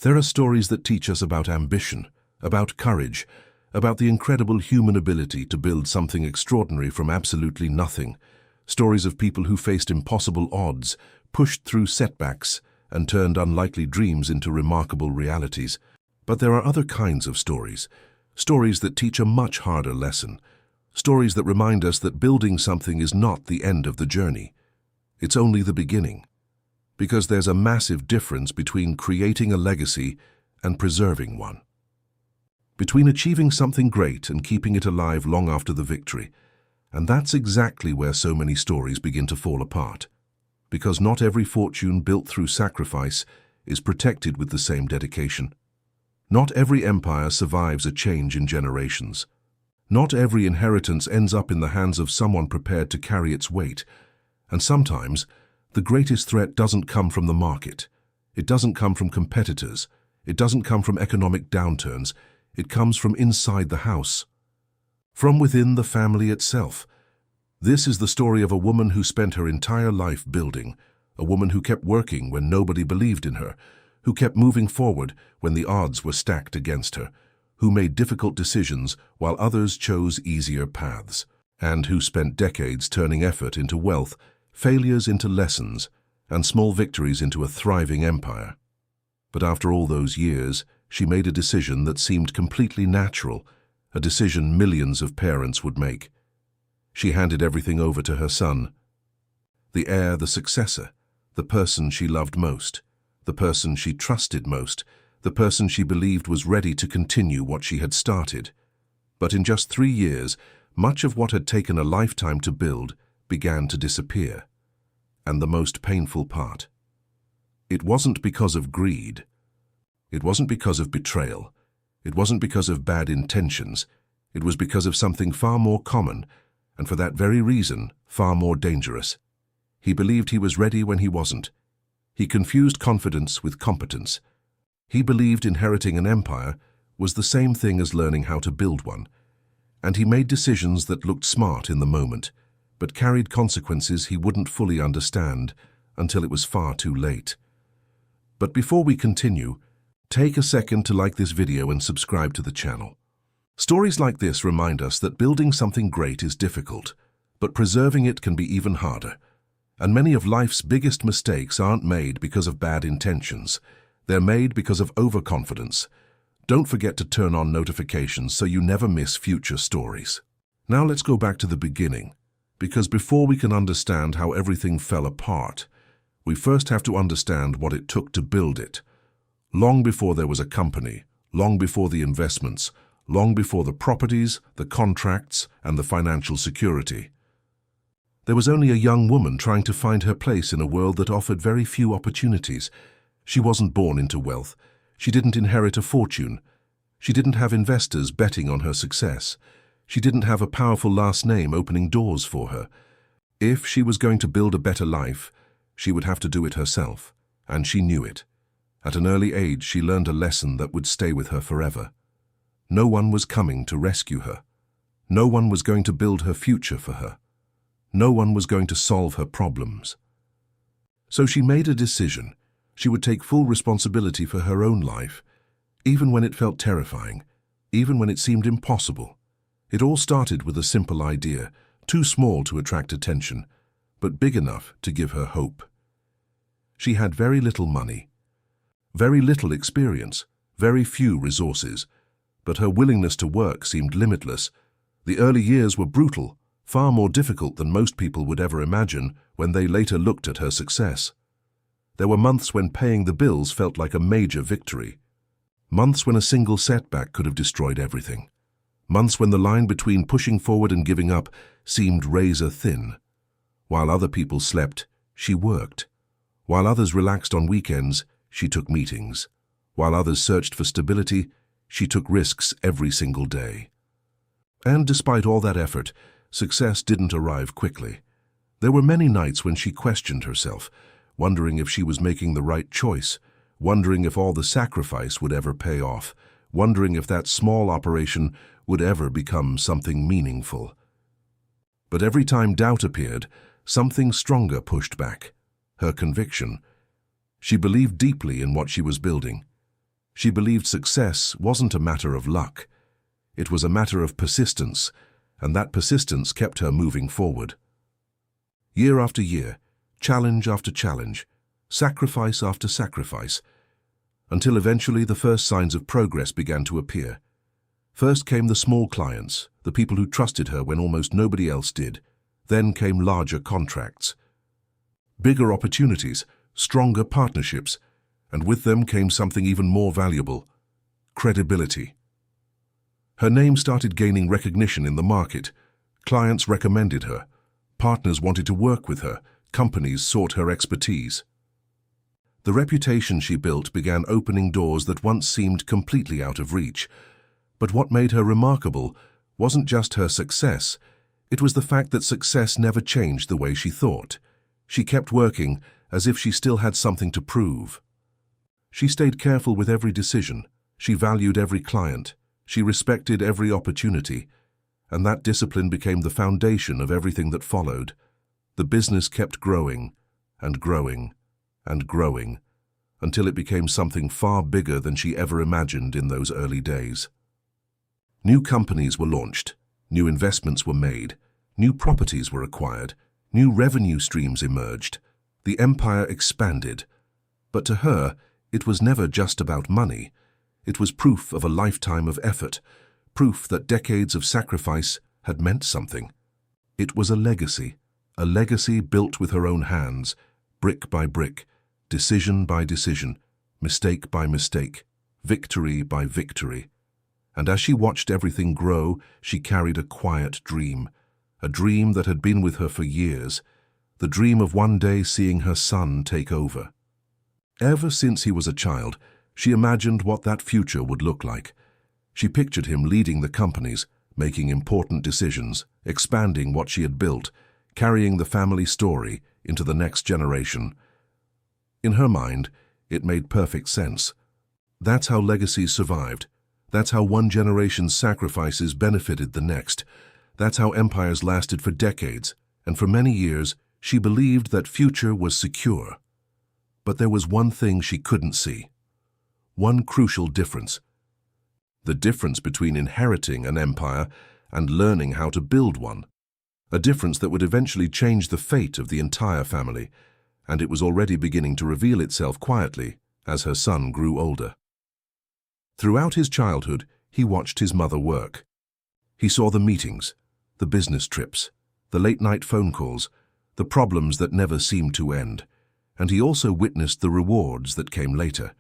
There are stories that teach us about ambition, about courage, about the incredible human ability to build something extraordinary from absolutely nothing. Stories of people who faced impossible odds, pushed through setbacks, and turned unlikely dreams into remarkable realities. But there are other kinds of stories. Stories that teach a much harder lesson. Stories that remind us that building something is not the end of the journey. It's only the beginning. Because there's a massive difference between creating a legacy and preserving one. Between achieving something great and keeping it alive long after the victory. And that's exactly where so many stories begin to fall apart. Because not every fortune built through sacrifice is protected with the same dedication. Not every empire survives a change in generations. Not every inheritance ends up in the hands of someone prepared to carry its weight. And sometimes, the greatest threat doesn't come from the market. It doesn't come from competitors. It doesn't come from economic downturns. It comes from inside the house. From within the family itself. This is the story of a woman who spent her entire life building, a woman who kept working when nobody believed in her, who kept moving forward when the odds were stacked against her, who made difficult decisions while others chose easier paths, and who spent decades turning effort into wealth, failures into lessons, and small victories into a thriving empire. But after all those years, she made a decision that seemed completely natural, a decision millions of parents would make. She handed everything over to her son. The heir, the successor, the person she loved most, the person she trusted most, the person she believed was ready to continue what she had started. But in just 3 years, much of what had taken a lifetime to build began to disappear. And the most painful part. It wasn't because of greed. It wasn't because of betrayal. It wasn't because of bad intentions. It was because of something far more common, and for that very reason, far more dangerous. He believed he was ready when he wasn't. He confused confidence with competence. He believed inheriting an empire was the same thing as learning how to build one. And he made decisions that looked smart in the moment, but carried consequences he wouldn't fully understand until it was far too late. But before we continue, take a second to like this video and subscribe to the channel. Stories like this remind us that building something great is difficult, but preserving it can be even harder. And many of life's biggest mistakes aren't made because of bad intentions. They're made because of overconfidence. Don't forget to turn on notifications so you never miss future stories. Now let's go back to the beginning, because before we can understand how everything fell apart, we first have to understand what it took to build it. Long before there was a company, long before the investments, long before the properties, the contracts, and the financial security. There was only a young woman trying to find her place in a world that offered very few opportunities. She wasn't born into wealth. She didn't inherit a fortune. She didn't have investors betting on her success. She didn't have a powerful last name opening doors for her. If she was going to build a better life, she would have to do it herself, and she knew it. At an early age, she learned a lesson that would stay with her forever. No one was coming to rescue her. No one was going to build her future for her. No one was going to solve her problems. So she made a decision. She would take full responsibility for her own life, even when it felt terrifying, even when it seemed impossible. It all started with a simple idea, too small to attract attention, but big enough to give her hope. She had very little money, very little experience, very few resources, but her willingness to work seemed limitless. The early years were brutal, far more difficult than most people would ever imagine when they later looked at her success. There were months when paying the bills felt like a major victory. Months when a single setback could have destroyed everything. Months when the line between pushing forward and giving up seemed razor thin. While other people slept, she worked. While others relaxed on weekends, she took meetings. While others searched for stability, she took risks every single day. And despite all that effort, success didn't arrive quickly. There were many nights when she questioned herself, wondering if she was making the right choice, wondering if all the sacrifice would ever pay off, wondering if that small operation would ever become something meaningful. But every time doubt appeared, something stronger pushed back, her conviction. She believed deeply in what she was building. She believed success wasn't a matter of luck. It was a matter of persistence, and that persistence kept her moving forward. Year after year, challenge after challenge, sacrifice after sacrifice, until eventually the first signs of progress began to appear. First came the small clients, the people who trusted her when almost nobody else did. Then came larger contracts, bigger opportunities, stronger partnerships, and with them came something even more valuable: credibility. Her name started gaining recognition in the market. Clients recommended her. Partners wanted to work with her. Companies sought her expertise. The reputation she built began opening doors that once seemed completely out of reach. But what made her remarkable wasn't just her success. It was the fact that success never changed the way she thought. She kept working as if she still had something to prove. She stayed careful with every decision. She valued every client. She respected every opportunity. And that discipline became the foundation of everything that followed. The business kept growing and growing and growing until it became something far bigger than she ever imagined in those early days. New companies were launched. New investments were made. New properties were acquired. New revenue streams emerged. The empire expanded. But to her, it was never just about money. It was proof of a lifetime of effort, proof that decades of sacrifice had meant something. It was a legacy built with her own hands, brick by brick, decision by decision, mistake by mistake, victory by victory. And as she watched everything grow, she carried a quiet dream, a dream that had been with her for years, the dream of one day seeing her son take over. Ever since he was a child, she imagined what that future would look like. She pictured him leading the companies, making important decisions, expanding what she had built, carrying the family story into the next generation. In her mind, it made perfect sense. That's how legacies survived. That's how one generation's sacrifices benefited the next. That's how empires lasted for decades, and for many years, she believed that future was secure. But there was one thing she couldn't see. One crucial difference. The difference between inheriting an empire and learning how to build one. A difference that would eventually change the fate of the entire family, and it was already beginning to reveal itself quietly as her son grew older. Throughout his childhood, he watched his mother work. He saw the meetings, the business trips, the late-night phone calls, the problems that never seemed to end, and he also witnessed the rewards that came later.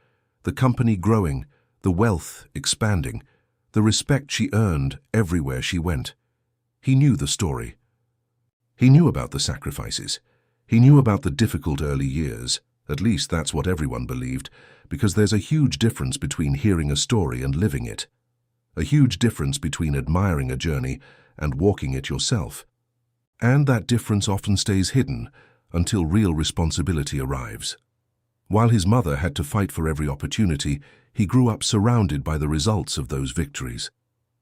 The company growing, the wealth expanding, the respect she earned everywhere she went. He knew the story. He knew about the sacrifices. He knew about the difficult early years. At least that's what everyone believed, because there's a huge difference between hearing a story and living it. A huge difference between admiring a journey and walking it yourself. And that difference often stays hidden until real responsibility arrives. While his mother had to fight for every opportunity, he grew up surrounded by the results of those victories.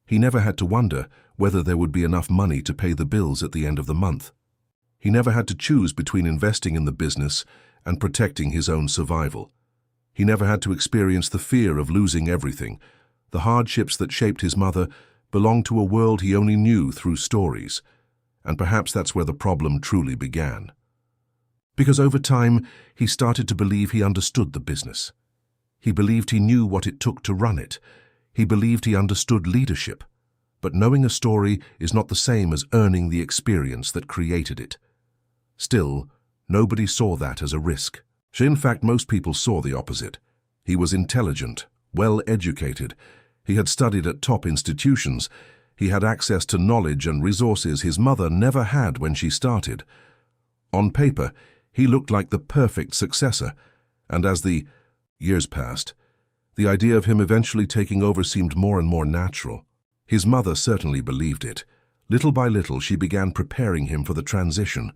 He never had to wonder whether there would be enough money to pay the bills at the end of the month. He never had to choose between investing in the business and protecting his own survival. He never had to experience the fear of losing everything. The hardships that shaped his mother belonged to a world he only knew through stories. And perhaps that's where the problem truly began. Because over time, he started to believe he understood the business. He believed he knew what it took to run it. He believed he understood leadership. But knowing a story is not the same as earning the experience that created it. Still, nobody saw that as a risk. In fact, most people saw the opposite. He was intelligent, well-educated. He had studied at top institutions. He had access to knowledge and resources his mother never had when she started. On paper, he looked like the perfect successor, and as the years passed, the idea of him eventually taking over seemed more and more natural. His mother certainly believed it. Little by little, she began preparing him for the transition.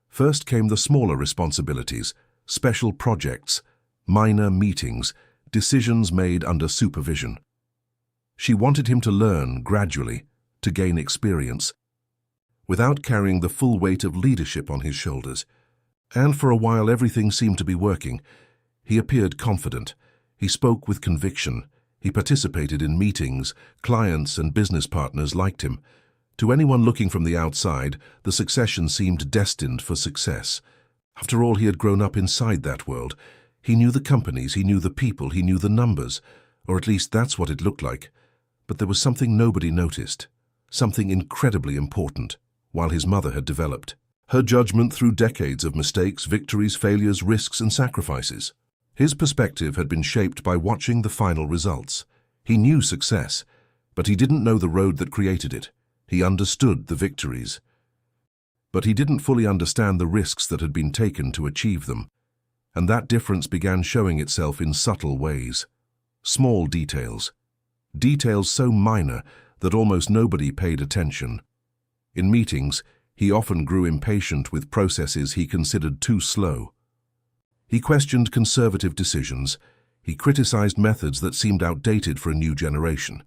First came the smaller responsibilities, special projects, minor meetings, decisions made under supervision. She wanted him to learn gradually, to gain experience, without carrying the full weight of leadership on his shoulders. And for a while everything seemed to be working. He appeared confident. He spoke with conviction. He participated in meetings. Clients and business partners liked him. To anyone looking from the outside, the succession seemed destined for success. After all, he had grown up inside that world. He knew the companies, he knew the people, he knew the numbers, or at least that's what it looked like. But there was something nobody noticed, something incredibly important, while his mother had developed. Her judgment through decades of mistakes, victories, failures, risks, and sacrifices. His perspective had been shaped by watching the final results. He knew success, but he didn't know the road that created it. He understood the victories. But he didn't fully understand the risks that had been taken to achieve them. And that difference began showing itself in subtle ways. Small details. Details so minor that almost nobody paid attention. In meetings, he often grew impatient with processes he considered too slow. He questioned conservative decisions. He criticized methods that seemed outdated for a new generation.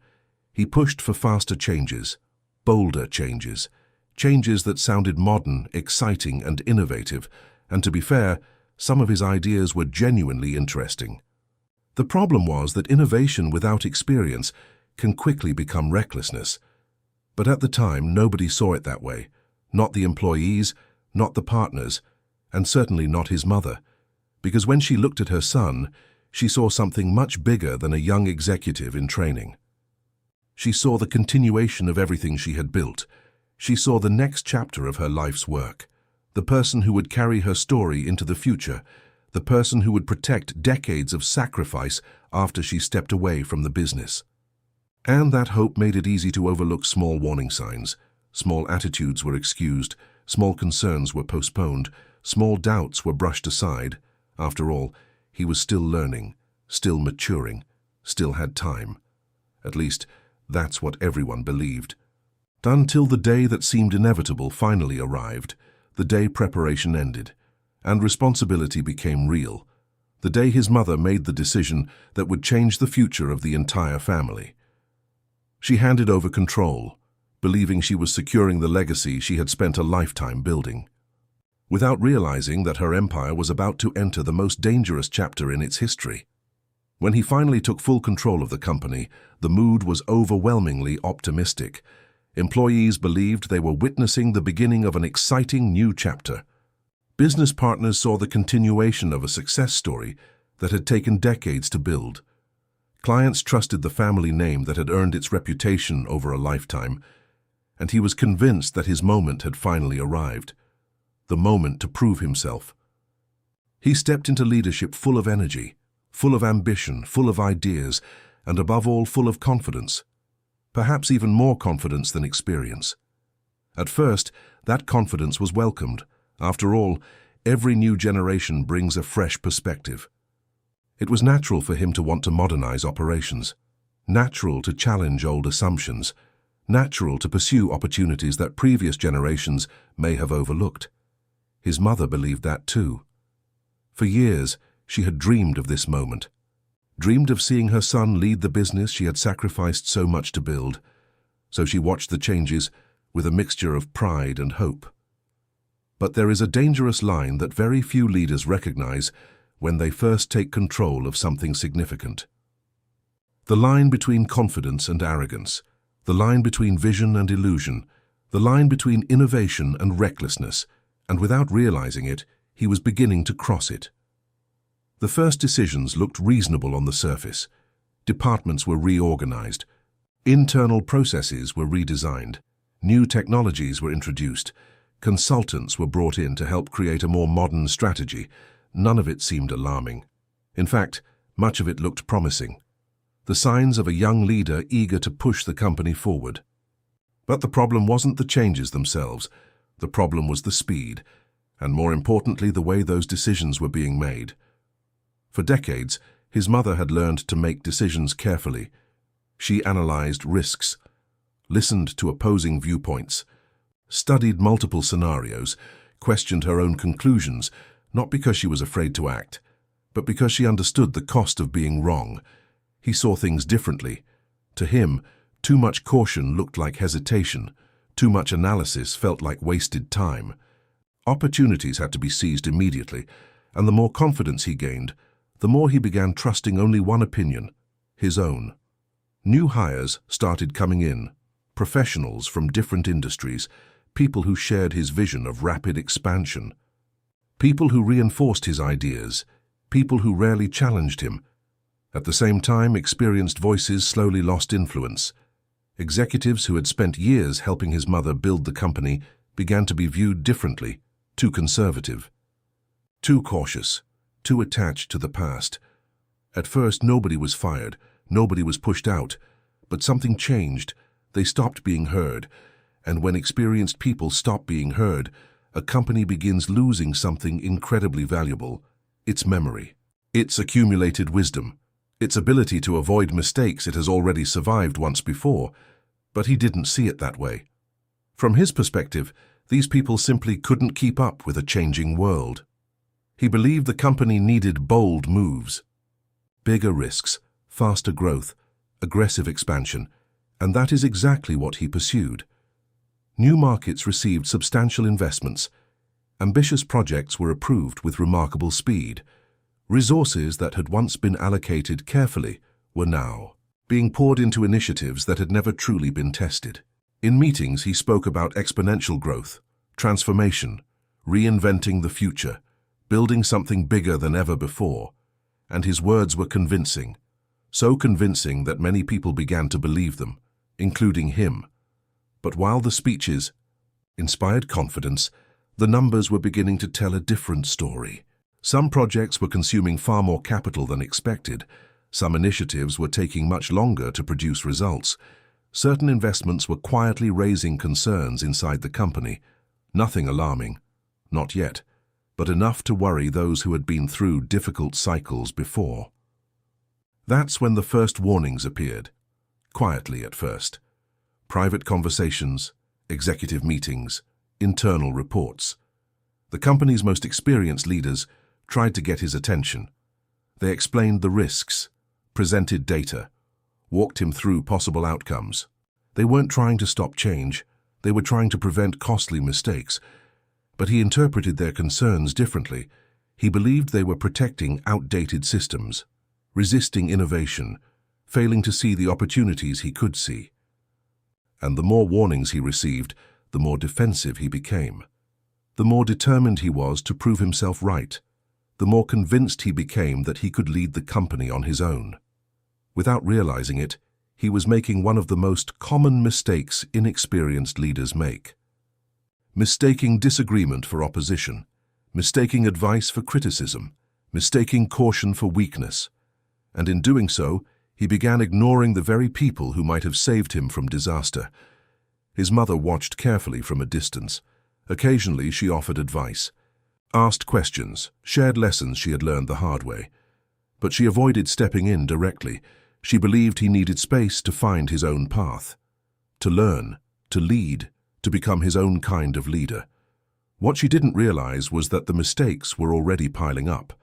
He pushed for faster changes, bolder changes, changes that sounded modern, exciting, and innovative, and to be fair, some of his ideas were genuinely interesting. The problem was that innovation without experience can quickly become recklessness. But at the time, nobody saw it that way. Not the employees, not the partners, and certainly not his mother. Because when she looked at her son, she saw something much bigger than a young executive in training. She saw the continuation of everything she had built. She saw the next chapter of her life's work, the person who would carry her story into the future, the person who would protect decades of sacrifice after she stepped away from the business. And that hope made it easy to overlook small warning signs. Small attitudes were excused, small concerns were postponed, small doubts were brushed aside. After all, he was still learning, still maturing, still had time. At least, that's what everyone believed. Until the day that seemed inevitable finally arrived, the day preparation ended, and responsibility became real. The day his mother made the decision that would change the future of the entire family. She handed over control, believing she was securing the legacy she had spent a lifetime building, without realizing that her empire was about to enter the most dangerous chapter in its history. When he finally took full control of the company, the mood was overwhelmingly optimistic. Employees believed they were witnessing the beginning of an exciting new chapter. Business partners saw the continuation of a success story that had taken decades to build. Clients trusted the family name that had earned its reputation over a lifetime, and he was convinced that his moment had finally arrived. The moment to prove himself. He stepped into leadership full of energy, full of ambition, full of ideas, and above all, full of confidence. Perhaps even more confidence than experience. At first, that confidence was welcomed. After all, every new generation brings a fresh perspective. It was natural for him to want to modernize operations, natural to challenge old assumptions, natural to pursue opportunities that previous generations may have overlooked. His mother believed that too. For years, she had dreamed of this moment, dreamed of seeing her son lead the business she had sacrificed so much to build. So she watched the changes with a mixture of pride and hope. But there is a dangerous line that very few leaders recognize when they first take control of something significant. The line between confidence and arrogance, the line between vision and illusion, the line between innovation and recklessness, and without realizing it, he was beginning to cross it. The first decisions looked reasonable on the surface. Departments were reorganized. Internal processes were redesigned. New technologies were introduced. Consultants were brought in to help create a more modern strategy. None of it seemed alarming. In fact, much of it looked promising. The signs of a young leader eager to push the company forward. But the problem wasn't the changes themselves. The problem was the speed, and more importantly, the way those decisions were being made. For decades, his mother had learned to make decisions carefully. She analyzed risks, listened to opposing viewpoints, studied multiple scenarios, questioned her own conclusions, not because she was afraid to act, but because she understood the cost of being wrong. He saw things differently. To him, too much caution looked like hesitation. Too much analysis felt like wasted time. Opportunities had to be seized immediately, and the more confidence he gained, the more he began trusting only one opinion, his own. New hires started coming in, professionals from different industries, people who shared his vision of rapid expansion, people who reinforced his ideas, people who rarely challenged him. At the same time, experienced voices slowly lost influence. Executives who had spent years helping his mother build the company began to be viewed differently, too conservative, too cautious, too attached to the past. At first, nobody was fired, nobody was pushed out, but something changed. They stopped being heard, and when experienced people stop being heard, a company begins losing something incredibly valuable: its memory, its accumulated wisdom, its ability to avoid mistakes it has already survived once before. But he didn't see it that way. From his perspective, these people simply couldn't keep up with a changing world. He believed the company needed bold moves, bigger risks, faster growth, aggressive expansion, and that is exactly what he pursued. New markets received substantial investments. Ambitious projects were approved with remarkable speed. Resources that had once been allocated carefully were now being poured into initiatives that had never truly been tested. In meetings, he spoke about exponential growth, transformation, reinventing the future, building something bigger than ever before, and his words were convincing, so convincing that many people began to believe them, including him. But while the speeches inspired confidence, the numbers were beginning to tell a different story. Some projects were consuming far more capital than expected. Some initiatives were taking much longer to produce results. Certain investments were quietly raising concerns inside the company. Nothing alarming, not yet, but enough to worry those who had been through difficult cycles before. That's when the first warnings appeared, quietly at first. Private conversations, executive meetings, internal reports. The company's most experienced leaders tried to get his attention. They explained the risks, presented data, walked him through possible outcomes. They weren't trying to stop change, they were trying to prevent costly mistakes. But he interpreted their concerns differently. He believed they were protecting outdated systems, resisting innovation, failing to see the opportunities he could see. And the more warnings he received, the more defensive he became. The more determined he was to prove himself right, the more convinced he became that he could lead the company on his own. Without realizing it, he was making one of the most common mistakes inexperienced leaders make. Mistaking disagreement for opposition, mistaking advice for criticism, mistaking caution for weakness. And in doing so, he began ignoring the very people who might have saved him from disaster. His mother watched carefully from a distance. Occasionally she offered advice, asked questions, shared lessons she had learned the hard way. But she avoided stepping in directly. She believed he needed space to find his own path, to learn, to lead, to become his own kind of leader. What she didn't realize was that the mistakes were already piling up.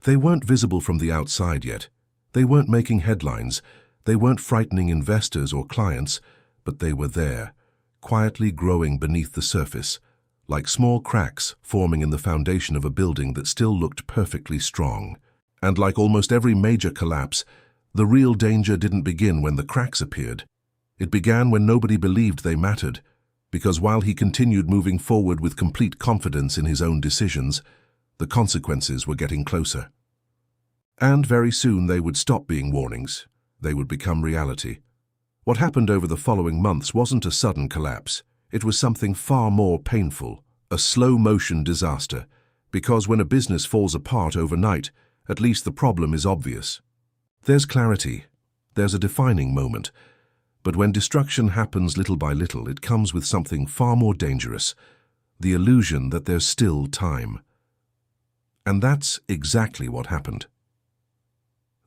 They weren't visible from the outside yet. They weren't making headlines. They weren't frightening investors or clients, but they were there, quietly growing beneath the surface, like small cracks forming in the foundation of a building that still looked perfectly strong. And like almost every major collapse, the real danger didn't begin when the cracks appeared. It began when nobody believed they mattered, because while he continued moving forward with complete confidence in his own decisions, the consequences were getting closer. And very soon they would stop being warnings. They would become reality. What happened over the following months wasn't a sudden collapse. It was something far more painful, a slow-motion disaster, because when a business falls apart overnight, at least the problem is obvious. There's clarity, there's a defining moment, but when destruction happens little by little, it comes with something far more dangerous, the illusion that there's still time. And that's exactly what happened.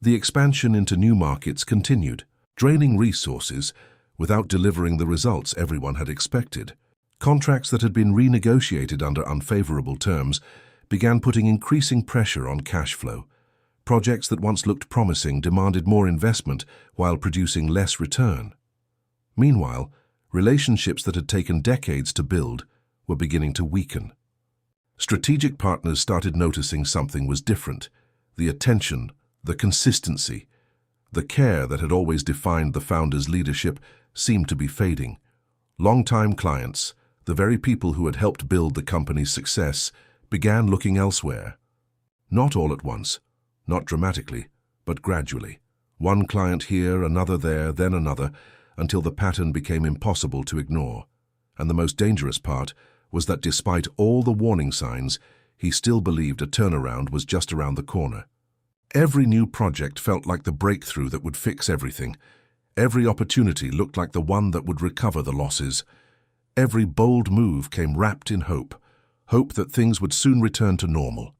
The expansion into new markets continued, draining resources without delivering the results everyone had expected. Contracts that had been renegotiated under unfavorable terms began putting increasing pressure on cash flow. Projects that once looked promising demanded more investment while producing less return. Meanwhile, relationships that had taken decades to build were beginning to weaken. Strategic partners started noticing something was different. the attention, the consistency. The care that had always defined the founder's leadership seemed to be fading. Long-time clients, the very people who had helped build the company's success, began looking elsewhere. Not all at once, not dramatically, but gradually. One client here, another there, then another, until the pattern became impossible to ignore. And the most dangerous part was that despite all the warning signs, he still believed a turnaround was just around the corner. Every new project felt like the breakthrough that would fix everything. Every opportunity looked like the one that would recover the losses. Every bold move came wrapped in hope, hope that things would soon return to normal.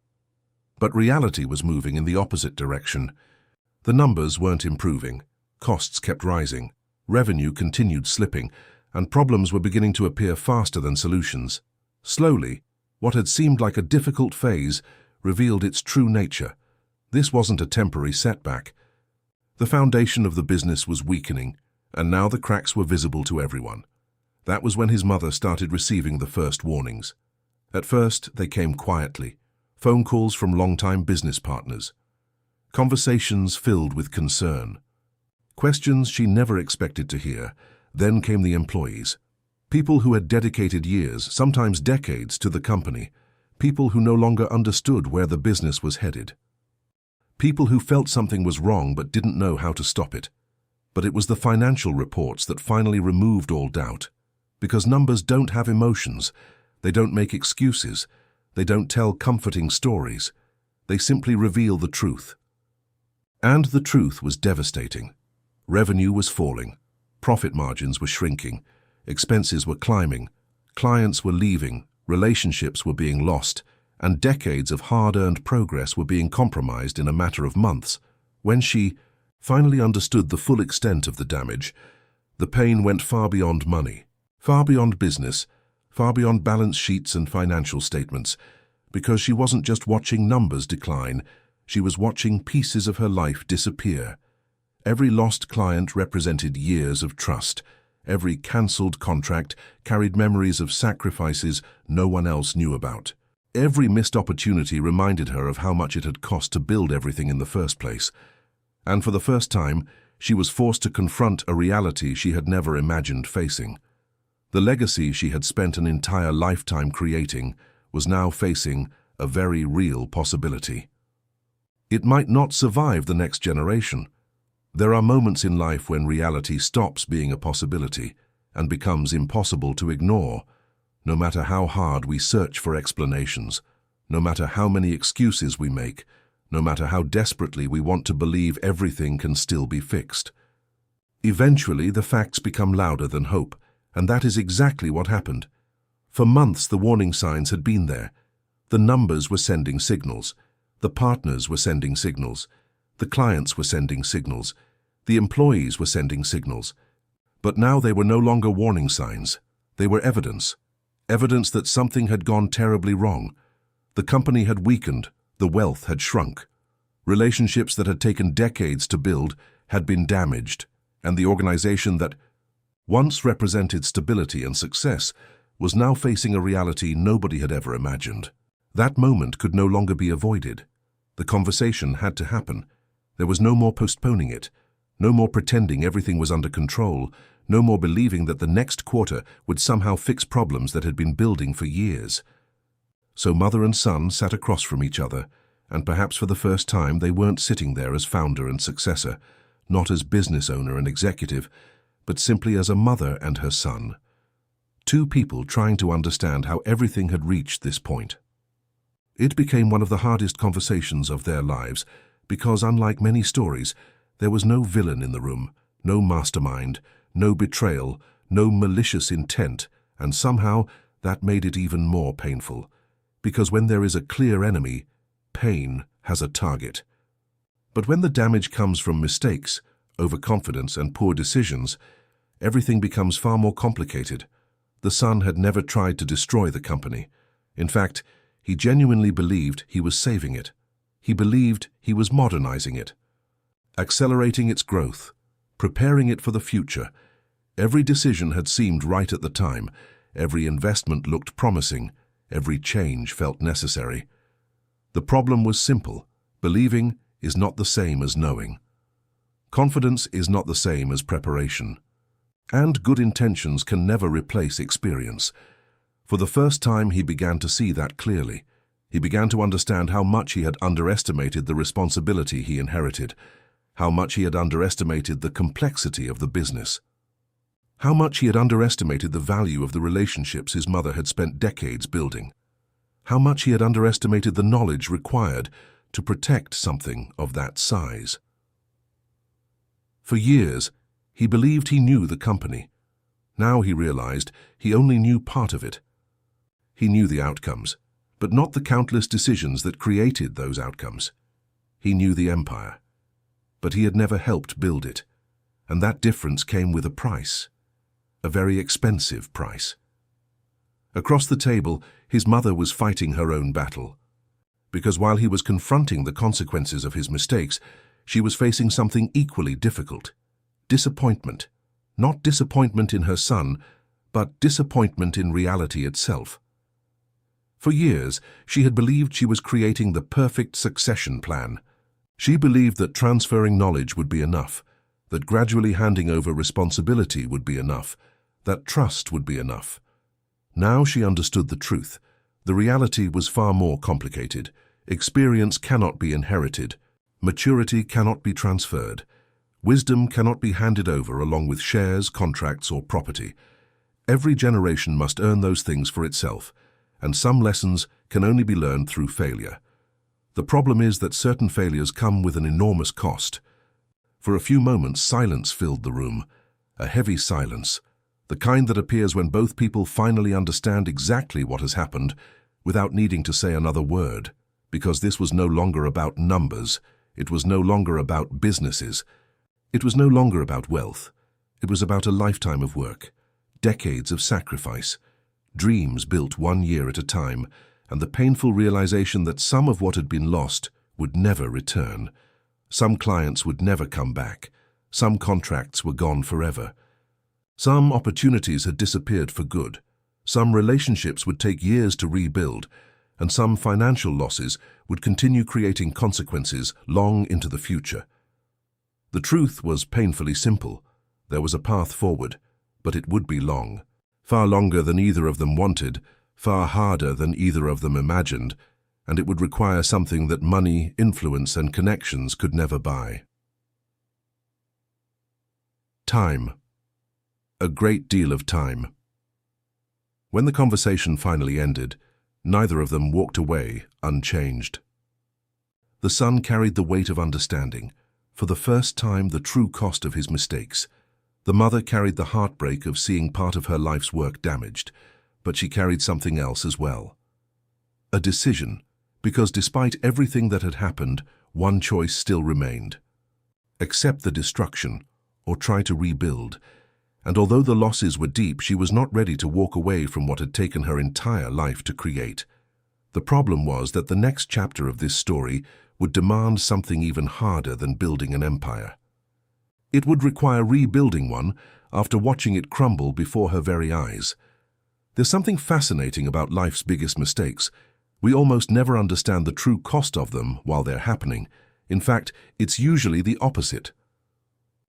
But reality was moving in the opposite direction. The numbers weren't improving, costs kept rising, revenue continued slipping, and problems were beginning to appear faster than solutions. Slowly, what had seemed like a difficult phase revealed its true nature. This wasn't a temporary setback. The foundation of the business was weakening, and now the cracks were visible to everyone. That was when his mother started receiving the first warnings. At first, they came quietly, phone calls from longtime business partners. Conversations filled with concern. Questions she never expected to hear. Then came the employees. People who had dedicated years, sometimes decades, to the company. People who no longer understood where the business was headed. People who felt something was wrong but didn't know how to stop it. But it was the financial reports that finally removed all doubt. Because numbers don't have emotions. They don't make excuses. They don't tell comforting stories. They simply reveal the truth. And the truth was devastating. Revenue was falling. Profit margins were shrinking. Expenses were climbing. Clients were leaving. Relationships were being lost. And decades of hard-earned progress were being compromised in a matter of months. When she finally understood the full extent of the damage, the pain went far beyond money, far beyond business, far beyond balance sheets and financial statements, because she wasn't just watching numbers decline, she was watching pieces of her life disappear. Every lost client represented years of trust. Every cancelled contract carried memories of sacrifices no one else knew about. Every missed opportunity reminded her of how much it had cost to build everything in the first place. And for the first time, she was forced to confront a reality she had never imagined facing. The legacy she had spent an entire lifetime creating was now facing a very real possibility. It might not survive the next generation. There are moments in life when reality stops being a possibility and becomes impossible to ignore. No matter how hard we search for explanations, no matter how many excuses we make, no matter how desperately we want to believe everything can still be fixed. Eventually, the facts become louder than hope, and that is exactly what happened. For months, the warning signs had been there. The numbers were sending signals. The partners were sending signals. The clients were sending signals. The employees were sending signals. But now they were no longer warning signs. They were evidence. Evidence that something had gone terribly wrong. The company had weakened, the wealth had shrunk. Relationships that had taken decades to build had been damaged, and the organization that once represented stability and success was now facing a reality nobody had ever imagined. That moment could no longer be avoided. The conversation had to happen. There was no more postponing it, no more pretending everything was under control, no more believing that the next quarter would somehow fix problems that had been building for years. So mother and son sat across from each other, and perhaps for the first time they weren't sitting there as founder and successor, not as business owner and executive, but simply as a mother and her son. Two people trying to understand how everything had reached this point. It became one of the hardest conversations of their lives, because unlike many stories, there was no villain in the room, no mastermind, no betrayal, no malicious intent, and somehow that made it even more painful. Because when there is a clear enemy, pain has a target. But when the damage comes from mistakes, overconfidence, and poor decisions, everything becomes far more complicated. The son had never tried to destroy the company. In fact, he genuinely believed he was saving it. He believed he was modernizing it, accelerating its growth, preparing it for the future. Every decision had seemed right at the time. Every investment looked promising. Every change felt necessary. The problem was simple. Believing is not the same as knowing. Confidence is not the same as preparation. And good intentions can never replace experience. For the first time, he began to see that clearly. He began to understand how much he had underestimated the responsibility he inherited, how much he had underestimated the complexity of the business, how much he had underestimated the value of the relationships his mother had spent decades building, how much he had underestimated the knowledge required to protect something of that size. For years, he believed he knew the company. Now he realized he only knew part of it. He knew the outcomes, but not the countless decisions that created those outcomes. He knew the empire, but he had never helped build it, and that difference came with a price, a very expensive price. Across the table, his mother was fighting her own battle, because while he was confronting the consequences of his mistakes, she was facing something equally difficult: disappointment. Not disappointment in her son, but disappointment in reality itself. For years, she had believed she was creating the perfect succession plan. She believed that transferring knowledge would be enough, that gradually handing over responsibility would be enough, that trust would be enough. Now she understood the truth. The reality was far more complicated. Experience cannot be inherited. Maturity cannot be transferred. Wisdom cannot be handed over along with shares, contracts, or property. Every generation must earn those things for itself, and some lessons can only be learned through failure. The problem is that certain failures come with an enormous cost. For a few moments, silence filled the room, a heavy silence, the kind that appears when both people finally understand exactly what has happened without needing to say another word, because this was no longer about numbers, it was no longer about businesses, it was no longer about wealth. It was about a lifetime of work, decades of sacrifice, dreams built 1 year at a time, and the painful realization that some of what had been lost would never return. Some clients would never come back. Some contracts were gone forever. Some opportunities had disappeared for good. Some relationships would take years to rebuild, and some financial losses would continue creating consequences long into the future. The truth was painfully simple. There was a path forward, but it would be long. Far longer than either of them wanted, far harder than either of them imagined, and it would require something that money, influence, and connections could never buy. Time. A great deal of time. When the conversation finally ended, neither of them walked away unchanged. The son carried the weight of understanding, for the first time the true cost of his mistakes. The mother carried the heartbreak of seeing part of her life's work damaged, but she carried something else as well. A decision, because despite everything that had happened, one choice still remained. Accept the destruction, or try to rebuild. And although the losses were deep, she was not ready to walk away from what had taken her entire life to create. The problem was that the next chapter of this story would demand something even harder than building an empire. It would require rebuilding one after watching it crumble before her very eyes. There's something fascinating about life's biggest mistakes. We almost never understand the true cost of them while they're happening. In fact, it's usually the opposite.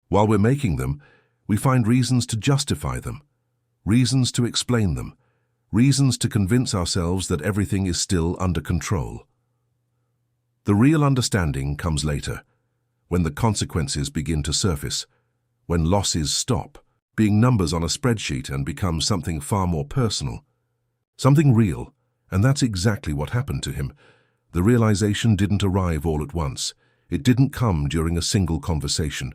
While we're making them, we find reasons to justify them, reasons to explain them, reasons to convince ourselves that everything is still under control. The real understanding comes later, when the consequences begin to surface, when losses stop being numbers on a spreadsheet and become something far more personal, something real, and that's exactly what happened to him. The realization didn't arrive all at once. It didn't come during a single conversation.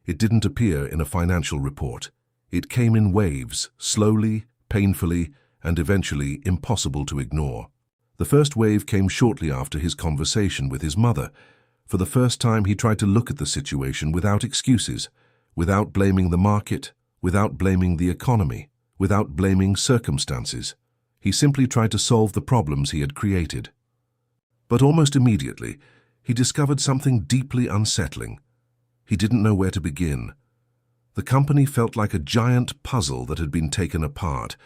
It didn't appear in a financial report. It came in waves, slowly, painfully, and eventually impossible to ignore. The first wave came shortly after his conversation with his mother. For the first time, he tried to look at the situation without excuses, without blaming the market, without blaming the economy, without blaming circumstances. He simply tried to solve the problems he had created. But almost immediately, he discovered something deeply unsettling. He didn't know where to begin. The company felt like a giant puzzle that had been taken apart.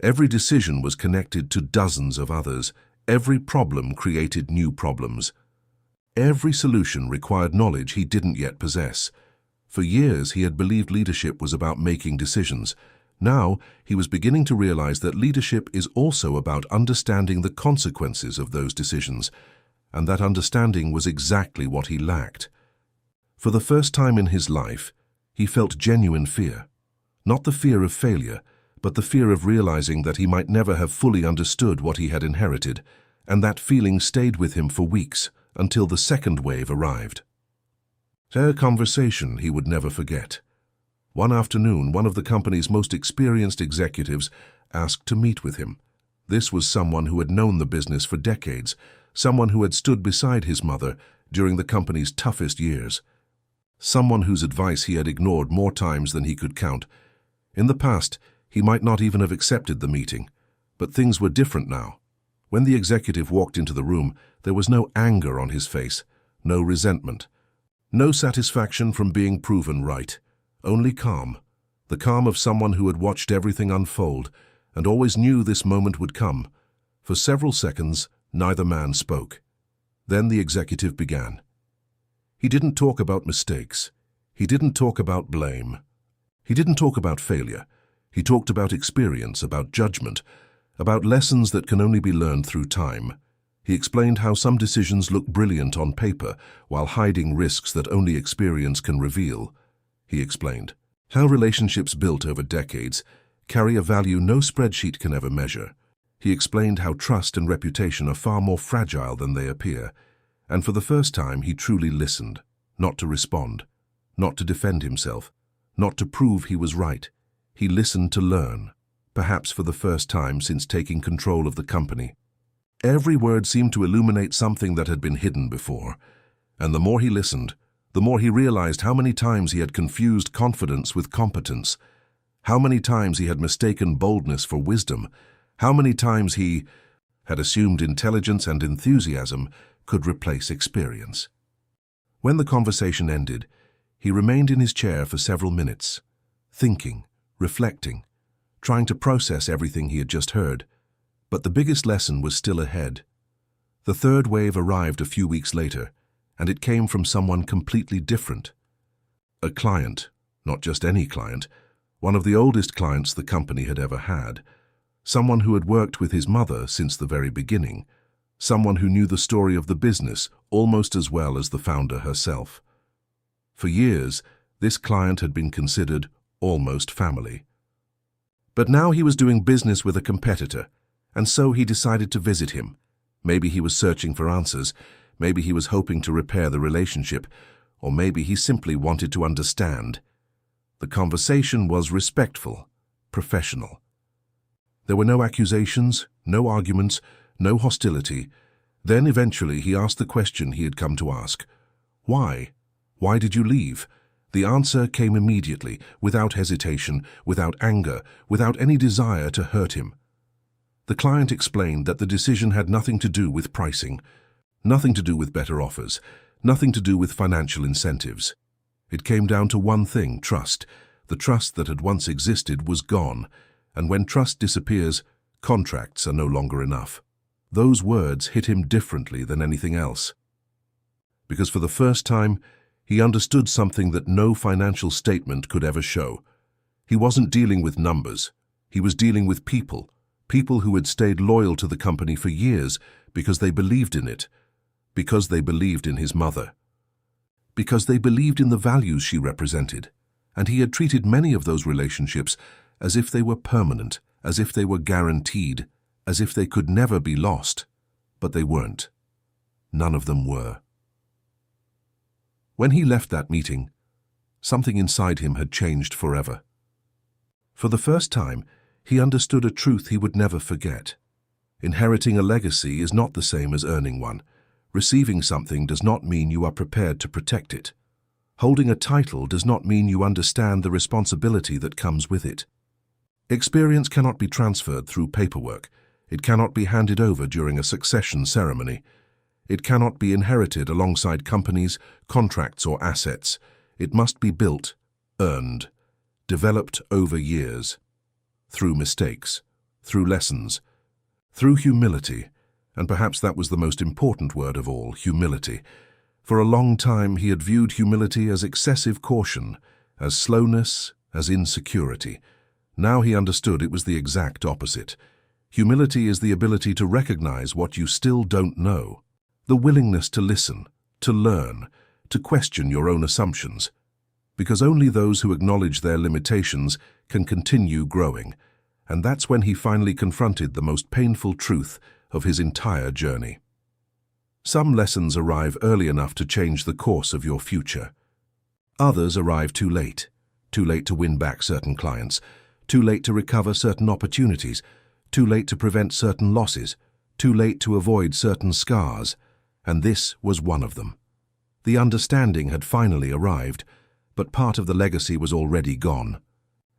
Every decision was connected to dozens of others. Every problem created new problems. Every solution required knowledge he didn't yet possess. For years he had believed leadership was about making decisions. Now he was beginning to realize that leadership is also about understanding the consequences of those decisions, and that understanding was exactly what he lacked. For the first time in his life, he felt genuine fear. Not the fear of failure, but the fear of realizing that he might never have fully understood what he had inherited, and that feeling stayed with him for weeks until the second wave arrived. A conversation he would never forget. One afternoon, one of the company's most experienced executives asked to meet with him. This was someone who had known the business for decades, someone who had stood beside his mother during the company's toughest years, someone whose advice he had ignored more times than he could count. In the past, he might not even have accepted the meeting, but things were different now. When the executive walked into the room, there was no anger on his face, no resentment, no satisfaction from being proven right, only calm, the calm of someone who had watched everything unfold and always knew this moment would come. For several seconds, neither man spoke. Then the executive began. He didn't talk about mistakes. He didn't talk about blame. He didn't talk about failure. He talked about experience, about judgment, about lessons that can only be learned through time. He explained how some decisions look brilliant on paper while hiding risks that only experience can reveal. He explained how relationships built over decades carry a value no spreadsheet can ever measure. He explained how trust and reputation are far more fragile than they appear. And for the first time, he truly listened, not to respond, not to defend himself, not to prove he was right. He listened to learn, perhaps for the first time since taking control of the company. Every word seemed to illuminate something that had been hidden before, and the more he listened, the more he realized how many times he had confused confidence with competence, how many times he had mistaken boldness for wisdom, how many times he had assumed intelligence and enthusiasm could replace experience. When the conversation ended, he remained in his chair for several minutes, thinking, reflecting, trying to process everything he had just heard. But the biggest lesson was still ahead. The third wave arrived a few weeks later, and it came from someone completely different. A client, not just any client, one of the oldest clients the company had ever had, someone who had worked with his mother since the very beginning, someone who knew the story of the business almost as well as the founder herself. For years, this client had been considered almost family. But now he was doing business with a competitor, and so he decided to visit him. Maybe he was searching for answers, maybe he was hoping to repair the relationship, or maybe he simply wanted to understand. The conversation was respectful, professional. There were no accusations, no arguments, no hostility. Then eventually he asked the question he had come to ask. Why? Why did you leave? The answer came immediately, without hesitation, without anger, without any desire to hurt him. The client explained that the decision had nothing to do with pricing, nothing to do with better offers, nothing to do with financial incentives. It came down to one thing: trust. The trust that had once existed was gone, and when trust disappears, contracts are no longer enough. Those words hit him differently than anything else. Because for the first time, he understood something that no financial statement could ever show. He wasn't dealing with numbers. He was dealing with people, people who had stayed loyal to the company for years because they believed in it, because they believed in his mother, because they believed in the values she represented. And he had treated many of those relationships as if they were permanent, as if they were guaranteed, as if they could never be lost. But they weren't. None of them were. When he left that meeting, something inside him had changed forever. For the first time, he understood a truth he would never forget. Inheriting a legacy is not the same as earning one. Receiving something does not mean you are prepared to protect it. Holding a title does not mean you understand the responsibility that comes with it. Experience cannot be transferred through paperwork. It cannot be handed over during a succession ceremony. It cannot be inherited alongside companies, contracts, or assets. It must be built, earned, developed over years, through mistakes, through lessons, through humility, and perhaps that was the most important word of all, humility. For a long time he had viewed humility as excessive caution, as slowness, as insecurity. Now he understood it was the exact opposite. Humility is the ability to recognize what you still don't know, the willingness to listen, to learn, to question your own assumptions. Because only those who acknowledge their limitations can continue growing. And that's when he finally confronted the most painful truth of his entire journey. Some lessons arrive early enough to change the course of your future. Others arrive too late to win back certain clients, too late to recover certain opportunities, too late to prevent certain losses, too late to avoid certain scars, and this was one of them. The understanding had finally arrived, but part of the legacy was already gone,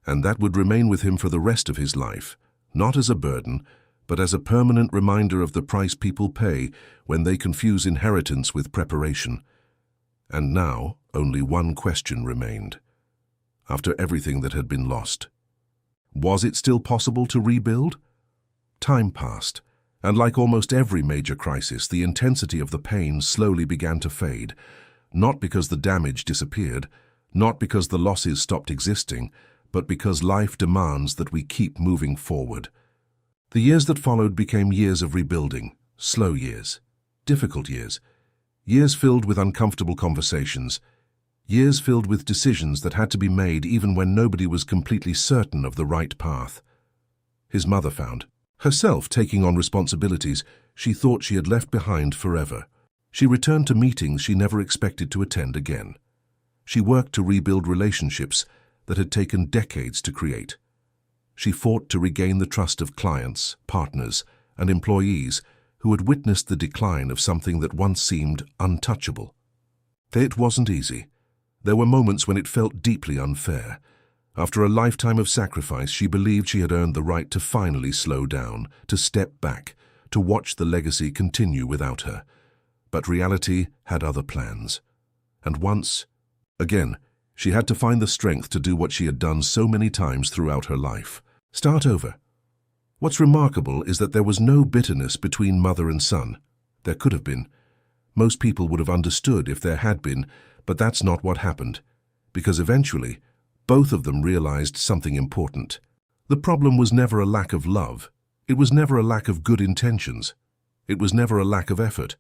and that would remain with him for the rest of his life, not as a burden, but as a permanent reminder of the price people pay when they confuse inheritance with preparation. And now, only one question remained. After everything that had been lost, was it still possible to rebuild? Time passed, and like almost every major crisis, the intensity of the pain slowly began to fade, not because the damage disappeared, not because the losses stopped existing, but because life demands that we keep moving forward. The years that followed became years of rebuilding, slow years, difficult years, years filled with uncomfortable conversations, years filled with decisions that had to be made even when nobody was completely certain of the right path. His mother found herself taking on responsibilities she thought she had left behind forever. She returned to meetings she never expected to attend again. She worked to rebuild relationships that had taken decades to create. She fought to regain the trust of clients, partners, and employees who had witnessed the decline of something that once seemed untouchable. It wasn't easy. There were moments when it felt deeply unfair. After a lifetime of sacrifice, she believed she had earned the right to finally slow down, to step back, to watch the legacy continue without her. But reality had other plans. And once, again, she had to find the strength to do what she had done so many times throughout her life. Start over. What's remarkable is that there was no bitterness between mother and son. There could have been. Most people would have understood if there had been, but that's not what happened. Because eventually, both of them realized something important. The problem was never a lack of love. It was never a lack of good intentions. It was never a lack of effort.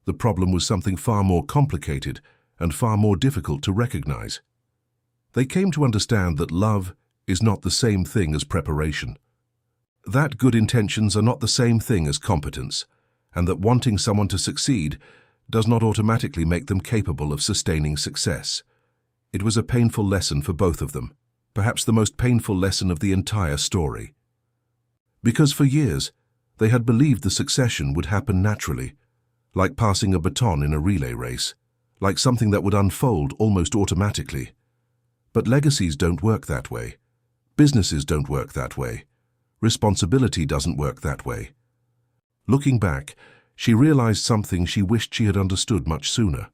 The problem was something far more complicated and far more difficult to recognize. They came to understand that love is not the same thing as preparation. That good intentions are not the same thing as competence, and that wanting someone to succeed does not automatically make them capable of sustaining success. It was a painful lesson for both of them, perhaps the most painful lesson of the entire story. Because for years, they had believed the succession would happen naturally, like passing a baton in a relay race, like something that would unfold almost automatically. But legacies don't work that way. Businesses don't work that way. Responsibility doesn't work that way. Looking back, she realized something she wished she had understood much sooner.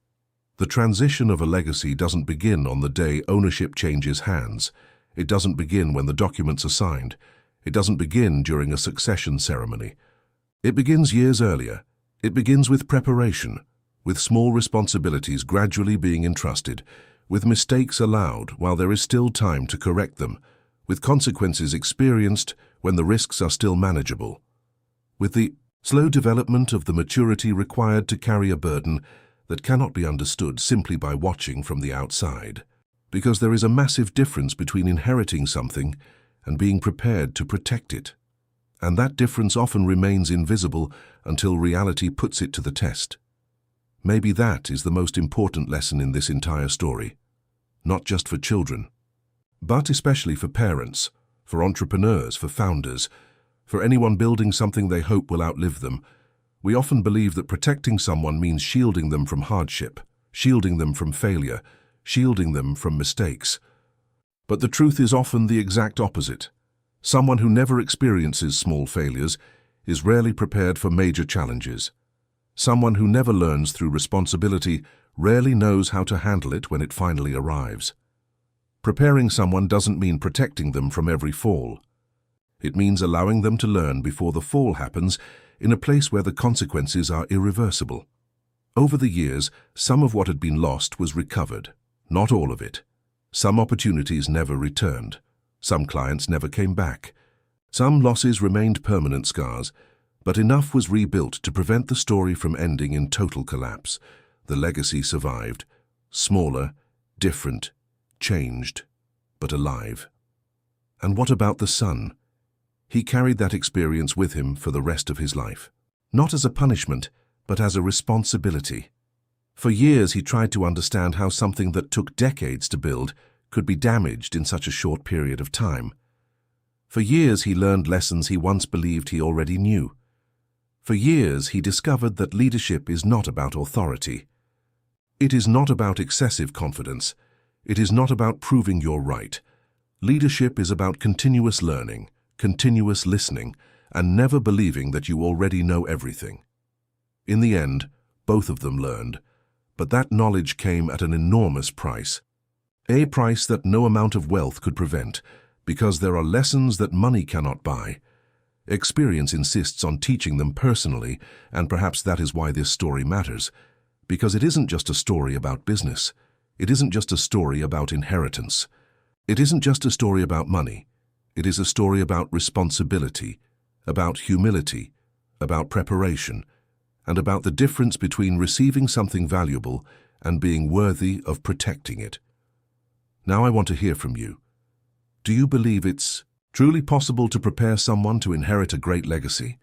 The transition of a legacy doesn't begin on the day ownership changes hands. It doesn't begin when the documents are signed. It doesn't begin during a succession ceremony. It begins years earlier. It begins with preparation, with small responsibilities gradually being entrusted, with mistakes allowed while there is still time to correct them, with consequences experienced when the risks are still manageable, with the slow development of the maturity required to carry a burden that cannot be understood simply by watching from the outside. Because there is a massive difference between inheriting something and being prepared to protect it. And that difference often remains invisible until reality puts it to the test. Maybe that is the most important lesson in this entire story, not just for children, but especially for parents, for entrepreneurs, for founders, for anyone building something they hope will outlive them. We often believe that protecting someone means shielding them from hardship, shielding them from failure, shielding them from mistakes. But the truth is often the exact opposite. Someone who never experiences small failures is rarely prepared for major challenges. Someone who never learns through responsibility rarely knows how to handle it when it finally arrives. Preparing someone doesn't mean protecting them from every fall. It means allowing them to learn before the fall happens in a place where the consequences are irreversible. Over the years, some of what had been lost was recovered. Not all of it. Some opportunities never returned. Some clients never came back. Some losses remained permanent scars, but enough was rebuilt to prevent the story from ending in total collapse. The legacy survived. Smaller, different, changed, but alive. And what about the son? He carried that experience with him for the rest of his life. Not as a punishment, but as a responsibility. For years he tried to understand how something that took decades to build could be damaged in such a short period of time. For years he learned lessons he once believed he already knew. For years he discovered that leadership is not about authority. It is not about excessive confidence. It is not about proving you're right. Leadership is about continuous learning, continuous listening, and never believing that you already know everything. In the end, both of them learned, but that knowledge came at an enormous price. A price that no amount of wealth could prevent, because there are lessons that money cannot buy. Experience insists on teaching them personally, and perhaps that is why this story matters, because it isn't just a story about business. It isn't just a story about inheritance. It isn't just a story about money. It is a story about responsibility, about humility, about preparation, and about the difference between receiving something valuable and being worthy of protecting it. Now I want to hear from you. Do you believe it's truly possible to prepare someone to inherit a great legacy?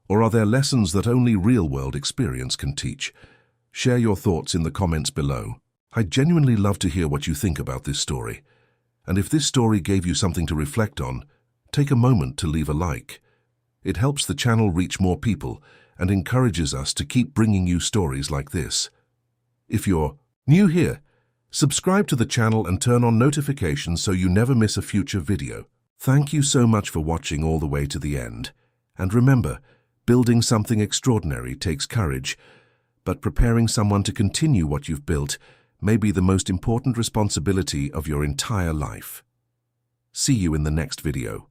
Or are there lessons that only real-world experience can teach? Share your thoughts in the comments below. I'd genuinely love to hear what you think about this story. And if this story gave you something to reflect on, take a moment to leave a like. It helps the channel reach more people and encourages us to keep bringing you stories like this. If you're new here, subscribe to the channel and turn on notifications so you never miss a future video. Thank you so much for watching all the way to the end. And remember, building something extraordinary takes courage, but preparing someone to continue what you've built may be the most important responsibility of your entire life. See you in the next video.